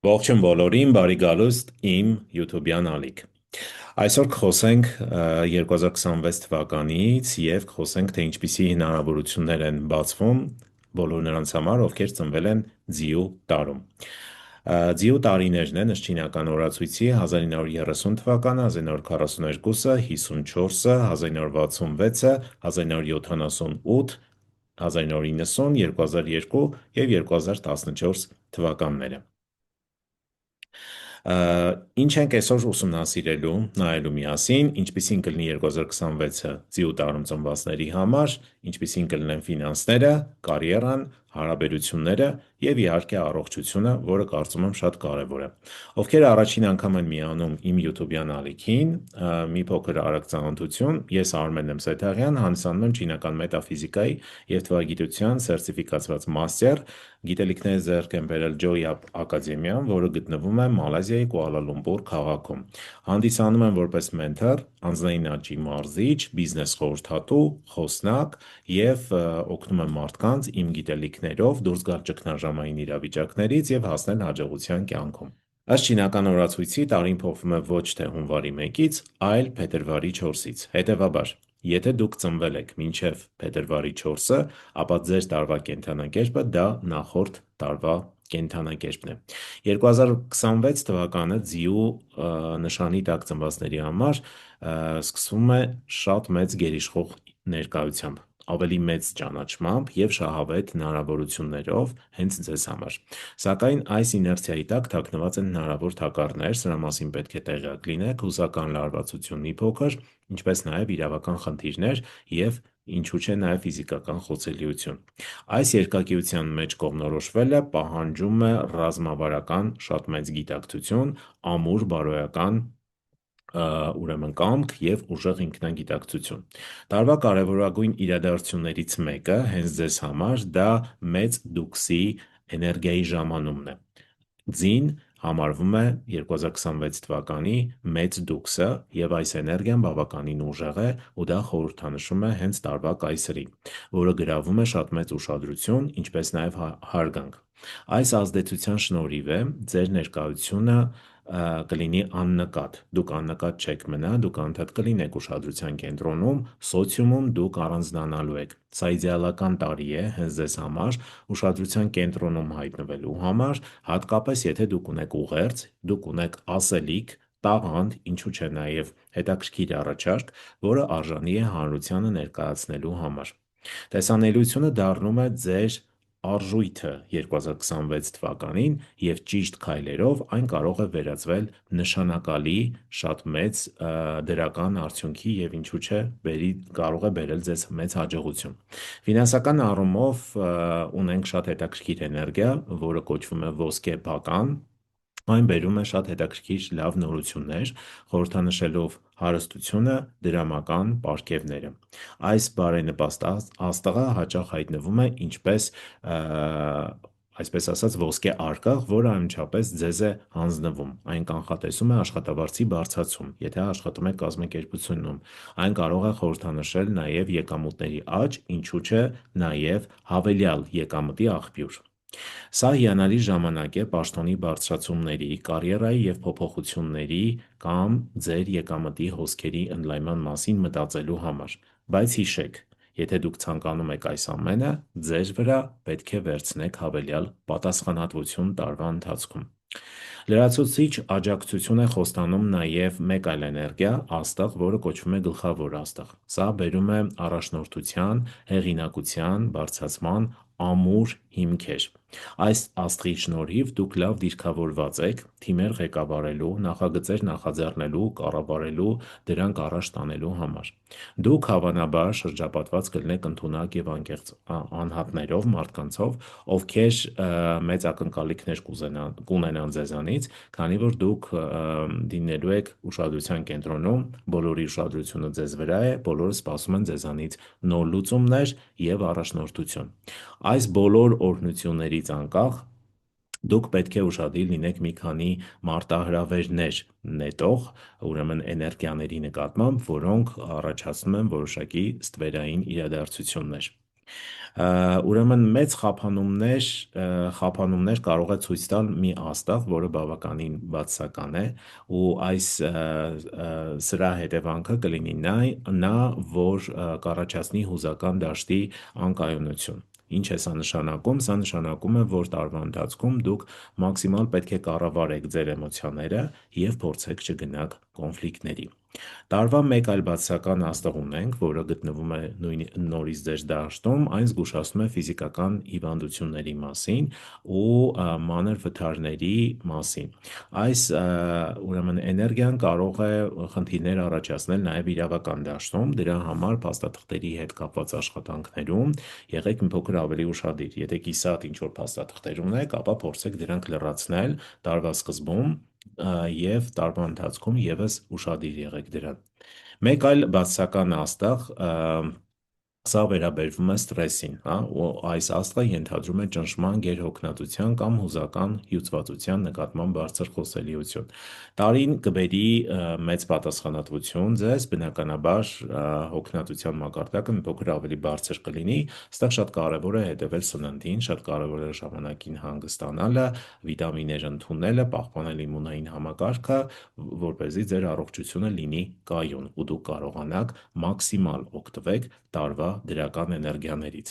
Ողջույն բոլորին, բարի գալուստ իմ YouTube-յան ալիք։ Այսօր կխոսենք 2026 թվականից և կխոսենք, թե ինչպիսի հնարավորություններ են բացվում բոլոր նրանց համար, ովքեր ծնվել են ձիու տարում։ Ձիու տարիներն են ըստ չինական օրացույցի 1930 թվականը, 1942-ը, 54-ը, 1966-ը, 1978, 1990, 2002 և 2014 թվականները։ Ինչ ենք այսօր ուսումնասիրելու, նայելու միասին, ինչպիսին կլինի 2026-ը ձիու տարում ծնվածների համար, ինչպիսին կլինեն ֆինանսները, կարիերան, հարաբերությունները և իհարկե առողջությունը, որը կարծում եմ շատ կարևոր է։ Ովքեր առաջին անգամ են միանում իմ YouTube-յան ալիքին, մի փոքր արագ ծանոթություն, ես Արմեն եմ Սեթաղյան, հանդիսանում եմ չինական մետաֆիզիկայի և թվագիտության սերտիֆիկացված մաստեր, գիտելիքներ ձեռք եմ բերել Joy Up Ակադեմիայում, որը գտնվում է Մալազիայի Կուալա Լումպուր քաղաքում։ Հանդիսանում եմ որպես մենթոր, անձնային աճի մարզիչ, բիզնես խորհրդատու, խոսնակ և օգնում եմ մարդկանց իմ գիտելիքներով դուրս գալ ճգնաժամային իրավիճակներից և հասնել հաջողության կյանքում։ Ըստ չինական օրացույցի տարին փոխվում է ոչ թե հունվարի 1-ից, այլ փետրվարի 4-ից։ Հետևաբար, եթե դուք ծնվել եք մինչև փետրվարի 4-ը, ապա ձեր տարվա կենդանակերպը դա նախորդ տարվա կենդանակերպն է։ 2026 թվականը ձիու նշանի տակ ծնվածների համար սկսվում է շատ մեծ գերիշխող ներկայությամբ, ավելի մեծ ճանաչմամբ և շահավետ հնարավորություններով հենց ձեզ համար։ Սակայն այս իներցիայի տակ թաքնված են հնարավոր թակարդներ, սրա մասին պետք է տեղյակ լինեք, հուսական լարվածություն մի փոքր, ինչպես նաև իրավական խնդիրներ և ինչու չէ նաև ֆիզիկական խոցելիություն։ Այս երկակիության մեջ կողմնորոշվելը պահանջում է ռազմավարական շատ մեծ գիտակցություն, ամուր բարոյական կամք և ուժեղ ինքնագիտակցություն։ Տարվա կարևորագույն իրադարձություններից մեկը հենց ձեզ համար դա մեծ դուքսի էներգիայի ժամանումն է։ Ձին համարվում է 2026 թվականի մեծ դուքսը և այս էներգիան բավականին ուժեղ է ու դա խորհրդանշում է հենց տարվա կայսրին, որը գրավում է շատ մեծ ուշադրություն, ինչպես նաև հարգանք։ Այս ազդեցության շնորհիվ է ձեր ներկայությունը կլինի աննկատ, դուք աննկատ չեք մնա, դուք անդադ կլինեք ուշադրության կենտրոնում, սոցիումում դուք առանձնանալու եք։ Սա իդեալական տարի է հենց ձեզ համար ուշադրության կենտրոնում հայտնվելու համար, հատկապես եթե դուք ունեք ուղերձ, դուք ունեք ասելիք, տաղանդ, ինչու չէ նաև հետաքրքիր առաջարկ, որը արժանի է հանրությանը ներկայացնելու համար։ Տեսանելիությունը դառնում է ձեր արժույթը 2026 թվականին և ճիշտ քայլերով այն կարող է վերածվել նշանակալի, շատ մեծ դրական արդյունքի և ինչու չէ, կարող է բերել ձեզ մեծ հաջողություն։ Ֆինանսական առումով ունենք շատ հետաքրքիր էներգիա, որը կոչվում է ոսկե բական, այն բերում է շատ հետաքրքիր լավ նորություններ, խորհրդանշելով հարստությունը, դրամական պարգևները։ Այս բարենպաստ աստղը հաճախ հայտնվում է ինչպես այսպես ասած ոսկե արկղ, որը անմիջապես ձեզ է հանձնվում։ Այն կանխատեսում է աշխատավարձի բարձրացում, եթե աշխատում եք կազմակերպությունում։ Այն կարող է խորհրդանշել նաև եկամուտների աճ, ինչու չէ, նաև հավելյալ եկամտի աղբյուր։ Սա հիանալի ժամանակ է պաշտոնի բարձրացումների, կարիերայի և փոփոխությունների կամ ձեր եկամտի հոսքերի ընդլայնման մասին մտածելու համար։ Բայց հիշեք, եթե դուք ցանկանում եք այս ամենը, ձեր վրա պետք է վերցնեք հավելյալ պատասխանատվություն տարվա ընթացքում։ Լրացուցիչ աջակցություն է խոստանում նաև մեկ այլ էներգիա, աստղ, որը կոչվում է գլխավոր աստղ։ Սա բերում է առաջնորդության, հեղինակության, բարձրացման ամուր հիմքեր։ Այս աստղի շնորհիվ դուք լավ դիրքավորված եք թիմեր ղեկավարելու, նախագծեր նախաձեռնելու, կառավարելու, դրանք առաջ տանելու համար։ Դուք հավանաբար շրջապատված կլինեք ընդունակ և անկեղծ անհատներով, մարդկանցով, ովքեր մեծ ակնկալիքներ կունենան ձեզանից, քանի որ դուք դիմելու եք ուշադրության կենտրոնում, բոլորի ուշադրությունը ձեզ վրա է, բոլորը սպասում են ձեզանից նոր լուծումներ և առաջնորդություն։ Այս բոլոր օրհնություններից անկախ դուք պետք է ուշադիր լինեք մի քանի մարտահրավերներ նետող, ուրեմն էներգիաների նկատմամբ, որոնք առաջացնում են որոշակի ստվերային իրադարձություններ։ Ուրեմն մեծ խափանումներ կարող է ցույց տալ մի աստղ, որը բավականին բացասական է, ու սրա հետևանքը կլինի նա, որ կառաջացնի հուզական դաշտի անկայունություն։ Ինչ է սա նշանակում։ Սա նշանակում է, որ տարվա ընթացքում դուք մաքսիմալ պետք է կառավարեք ձեր էմոցիաները և փորձեք չգնաք կոնֆլիկտների։ Տարվա մեկ այլ բացասական աստղ ունենք, որը գտնվում է նորից ձեր դաշտում, այն զգուշացնում է ֆիզիկական հիվանդությունների մասին ու մանր վթարների մասին։ Այս ուրեմն էներգիան կարող է խնդիրներ առաջացնել նաև իրավական դաշտում, դրա համար փաստաթղթերի հետ կապված աշխատանքներում եղեք մի փոքր ավելի ուշադիր։ Եթե կիսատ ինչ-որ փաստաթղթեր ունեք, ապա փորձեք դրանք լրացնել տարվա սկզբում և տարվա ընթացքում ևս ուշադիր եղեք դրան։ Մեկ այլ բացասական աստղ, սա վերաբերվում է սթրեսին, հա, ու այս աստղը ենթադրում է ճնշման, գերհոգնածության կամ հուզական հյուծվածության նկատմամբ բարձր խոսելիություն։ Տարին կբերի մեծ պատասխանատվություն ձեզ, բնականաբար հոգնածության մակարդակը մի փոքր ավելի բարձր կլինի, այստեղ շատ կարևոր է հետևել սննդին, շատ կարևոր է ժամանակին հանգստանալը, վիտամիններ ընդունելը, պահպանել իմունային համակարգը, որպեսզի ձեր առողջությունը լինի կայուն ու դուք կարողանաք մաքսիմալ օգտվեք տարվա դրական էներգիաներից։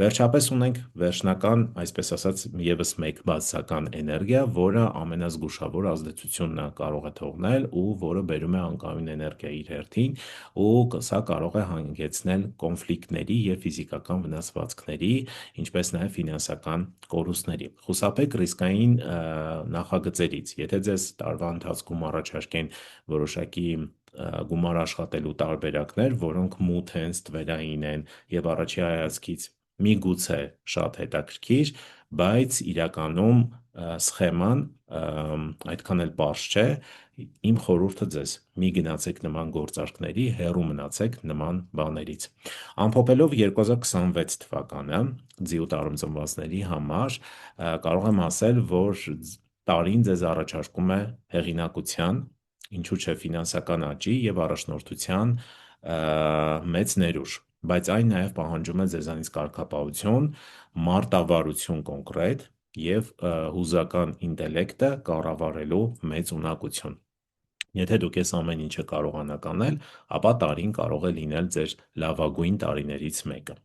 Վերջապես ունենք վերջնական, այսպես ասած, ևս մեկ բացասական էներգիա, որը ամենազգուշավոր ազդեցությունն է կարող է թողնել ու որը բերում է անկայուն էներգիա իր հերթին, ու սա կարող է հանգեցնել կոնֆլիկտների և ֆիզիկական վնասվածքների, ինչպես նաև ֆինանսական կորուստների։ Խուսափեք ռիսկային նախագծերից։ Եթե ձեզ տարվա ընթացքում առաջարկեն որոշակի գումար աշխատելու տարբերակներ, որոնք մութ են, ստվերային են և առաջի հայացքից միգուցե շատ հետաքրքիր, բայց իրականում սխեման այդքան էլ պարզ չէ, իմ խորհուրդը ձեզ՝ մի գնացեք նման գործարքների, հեռու մնացեք նման բաներից։ Ամփոփելով 2026 թվականը ձիու տարում ծնվածների համար, կարող եմ ասել, որ տարին ձեզ առաջարկում է հեղինակության, ինչու՞ չէ ֆինանսական աճի և առաջնորդության մեծ ներուժ, բայց այն նաև պահանջում է ձեզանից կարգապահություն, մարտավարություն կոնկրետ և հուզական ինտելեկտը կառավարելու մեծ ունակություն։ Եթե դուք այս ամեն ինչը կարողանաք անել, ապա տարին կարող է լինել ձեր լավագույն տարիներից մեկը։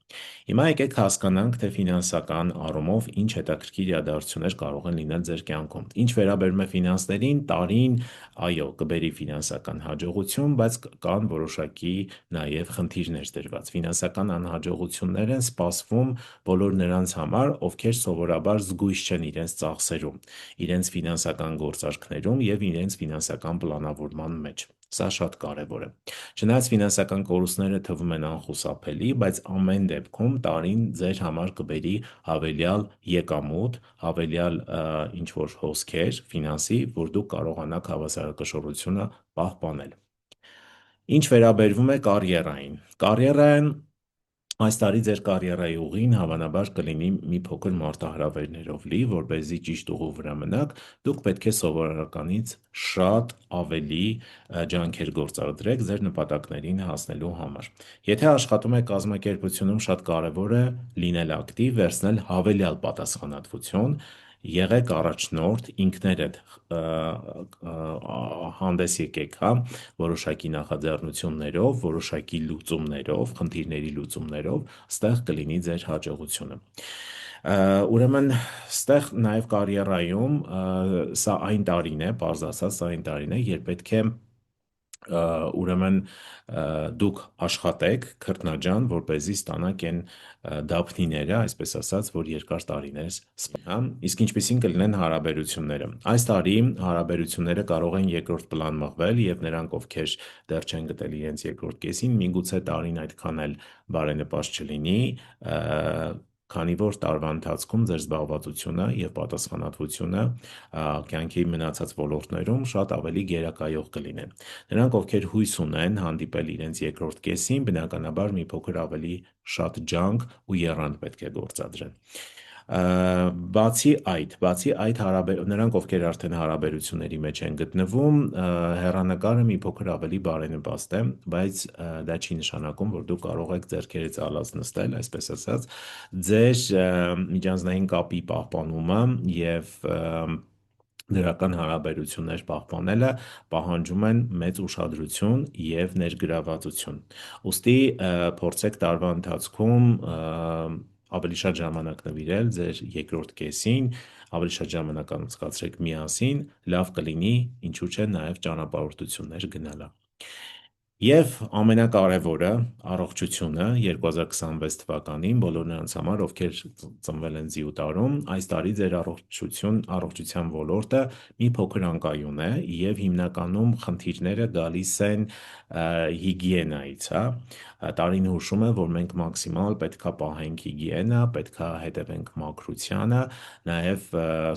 Հիմա եկեք հասկանանք, թե ֆինանսական առումով ինչ հետաքրքիր իրադարձություններ կարող են լինել ձեր կյանքում։ Ինչ վերաբերում է ֆինանսներին, տարին, այո, կբերի ֆինանսական հաջողություն, բայց կան որոշակի նաև խնդիրներ դրված։ Ֆինանսական անհաջողություններ են սպասվում բոլոր նրանց համար, ովքեր սովորաբար զգույշ չեն իրենց ծախսերում, իրենց ֆինանսական գործարքներում և իրենց ֆինանսական պլանավորման մեջ։ Սա շատ կարևոր է։ Չնայած ֆինանսական կորուստները թվում են անխուսափելի, բայց ամեն դեպքում տարին ձեր համար կբերի հավելյալ եկամուտ, հավելյալ ինչ-որ հոսքեր ֆինանսի, որ դուք կարողանաք հավասարակշռությունը պահպանել։ Ինչ վերաբերվում է կարիերային, այս տարի ձեր կարիերայի ուղին հավանաբար կլինի մի փոքր մարտահրավերներով լի, որպեսզի ճիշտ ուղու վրա մնաք, դուք պետք է սովորականից շատ ավելի ջանքեր գործադրեք ձեր նպատակներին հասնելու համար։ Եթե աշխատում եք կազմակերպությունում, շատ կարևոր է լինել ակտիվ, վերցնել հավելյալ պատասխանատվություն, եղեք առաջնորդ, ինքներդ հանդես եկեք, հա, որոշակի նախաձեռնություններով, որոշակի լուծումներով, խնդիրների լուծումներով, ստեղ կլինի ձեր հաջողությունը։ Ուրեմն ստեղ նաև կարիերայում սա այն տարին է, պարզ ասած, սա այն տարին է, երբ պետք է ուրեմն դուք աշխատեք քրտնաջան, որպեսզի ստանաք այն դափնիները, այսպես ասած, որ երկար տարիներ սպասում, իսկ ինչպիսին կլինեն հարաբերությունները։ Այս տարի հարաբերությունները կարող են երկրորդ պլան մղվել և նրանք, ովքեր դեռ չեն գտել իրենց երկրորդ կեսին, միգուցե տարին այդքան էլ բարենպաստ չլինի, քանի որ տարվա ընթացքում ձեր զբաղվածությունը և պատասխանատվությունը կյանքի մնացած ոլորտներում շատ ավելի գերակայող կլինեն։ Նրանք, ովքեր հույս ունեն հանդիպել իրենց երկրորդ կեսին, բնականաբար մի փոքր ավելի շատ ջանք ու եռանդ պետք է գործադրեն։ Նրանք, ովքեր արդեն հարաբերությունների մեջ են գտնվում, հեռանկարը մի փոքր ավելի բարենպաստ է, բայց դա չի նշանակում, որ դուք կարող եք ձեռքերը ծալած նստել, այսպես ասած, ձեր միջանձնային կապի պահպանումը և դրական հարաբերություններ պահպանելը պահանջում են մեծ ուշադրություն և ներգրավվածություն։ Ուստի փորձեք տարվա ընթացքում ավելի շատ ժամանակ նվիրել ձեր երկրորդ կեսին, ավելի շատ ժամանակ անցկացրեք միասին, լավ կլինի, ինչու՞ չէ, նաև ճանապարհորդություններ գնալը։ Եվ ամենակարևորը, առողջությունը 2026 թվականին բոլոր նրանց համար, ովքեր ծնվել են ձիու տարում, այս տարի ձեր առողջության ոլորտը մի փոքր անկայուն է և հիմնականում խնդիրները գալիս են հիգիենայից, հա։ Տարին հուշում է, որ մենք մաքսիմալ պետքա պահենք հիգիենա, պետքա հետևենք մաքրությանը, նաև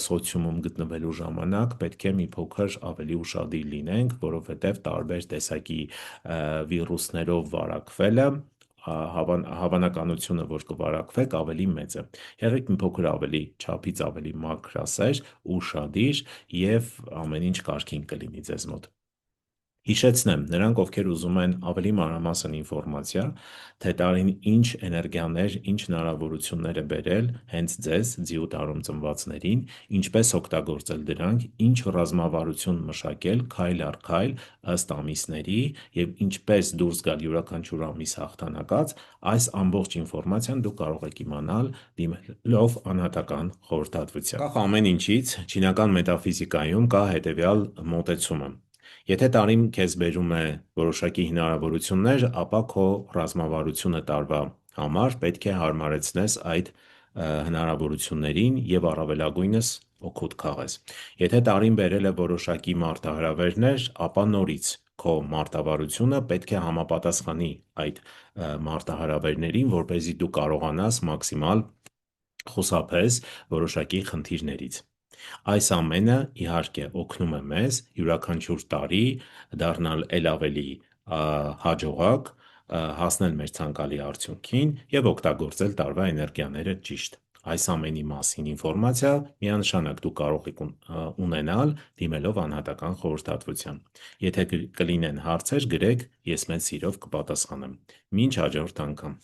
սոցիումում գտնվելու ժամանակ պետք է մի փոքր ավելի ուշադիր լինենք, որովհետև տարբեր տեսակի վիրուսներով վարակվելը հավանականությունը, որ կվարակվեք, ավելի մեծ է։ Եղեք մի փոքր ավելի չափից ավելի մաքրասեր, ուշադիր և ամեն ինչ կարգին կլինի ձեզ մոտ։ Հիշեցնեմ, նրանք, ովքեր ուզում են ավելի մանրամասն ինֆորմացիա, թե տարին ինչ էներգիաներ, ինչ հնարավորություններ է բերել հենց ձեզ, ձիու տարում ծնվածներին, ինչպես օգտագործել դրանք, ինչ ռազմավարություն մշակել քայլ առ քայլ ըստ ամիսների և ինչպես դուրս գալ յուրաքանչյուր ամիս հաղթանակած, այս ամբողջ ինֆորմացիան դուք կարող եք իմանալ դիմելով անհատական խորհրդատվության։ Անկախ ամեն ինչից, չինական մետաֆիզիկայում կա հետևյալ մոտեցումը. Եթե տարին քեզ բերում է որոշակի հնարավորություններ, ապա քո ռազմավարությունը տարվա համար պետք է հարմարեցնես այդ հնարավորություններին և առավելագույնս օգուտ քաղես։ Եթե տարին բերել է որոշակի մարտահրավերներ, ապա նորից քո մարտավարությունը պետք է համապատասխանի այդ մարտահրավերներին, որպեսզի դու կարողանաս մաքսիմալ խուսափես որոշակի խնդիրներից։ Այս ամենը, իհարկե, օգնում է մեզ յուրաքանչյուր տարի դառնալ էլ ավելի հաջողակ, հասնել մեր ցանկալի արդյունքին և օգտագործել տարվա էներգիաները ճիշտ։ Այս ամենի մասին ինֆորմացիա միանշանակ դուք կարող եք ունենալ դիմելով անհատական խորհրդատվության։ Եթե կլինեն հարցեր, գրեք, ես մեծ սիրով կպատասխանեմ։ Մինչ հաջորդ անգամ։